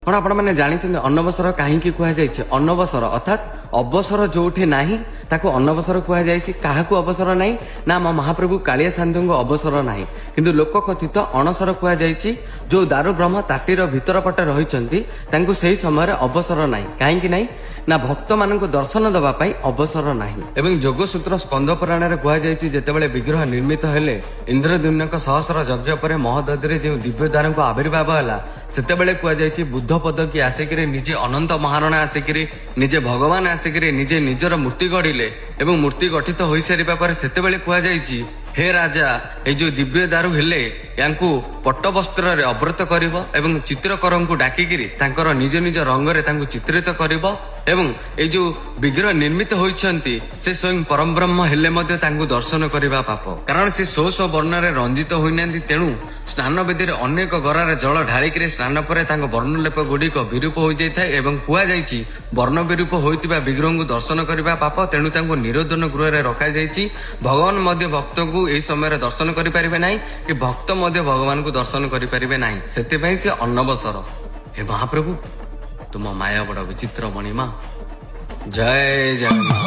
कौन आपण मैंने जानी अन्नवसर कहीं कहुई अन्नवसर अर्थात अवसर जोठी नाही ताको अन्नवसर कहुई क्या अवसर नहीं ना आम महाप्रभु कालिया साधु को अवसर नहीं किंतु लोक कथित अणसर कहुई जो दारु ब्रह्म ताटीर भीतर पटे रही से समय अवसर नहीं कहीं ना भक्त मान दर्शन दवाई अवसर नहीं एवं जोगसूत्र स्कंद पुराण में कहुई जितेबाला विग्रह निर्मित हेले इंद्रद्युम्न सहस्र यज्ञ पर महोदधि जो दिव्य द्वार को आविर्भाव है सेतेबेले कहुई बुद्ध पद की आसिक निजे अनंत महारणा आसिक निजे भगवान आसिक निजे निजर मूर्ति गढ़िले एवं मूर्ति गठित हो सारिबा पर सेतेबेले कहुई हे राजा ये जो दिव्य दारू हेले यांकु पट्ट वस्त्र रे अव्रत करिवो एवं चित्रकर को डाकिकिरी तांकर निज निज रंग रे तांकु चित्रित करिवो एवं ये जो विग्रह निर्मित होइछंती से स्वयं परम ब्रह्म हेले मध्ये तांकु दर्शन करिबा पाप कारण से सो सो वर्ण रे रंजित होइनांती तेणु स्नान विधि रे अनेक गरारे जल ढाळिकिरी स्नान परे तांको वर्णलेप गुड़िक विरूप हो जाए एवं कुआଯାଇଛି वर्ण विरूप होइतिबा विग्रह को दर्शन करिबा पाप तेणु तांको निरोधन गृह रे रखा जाइछि भगवान मध्य भक्त को एई समय दर्शन करि परिबे नाही कि भक्त मध्य भगवान को दर्शन करि परिबे नाही सेते से अन्नवसर हे महाप्रभु तुम माया बड़ विचित्र मणिमा जय जगन्नाथ।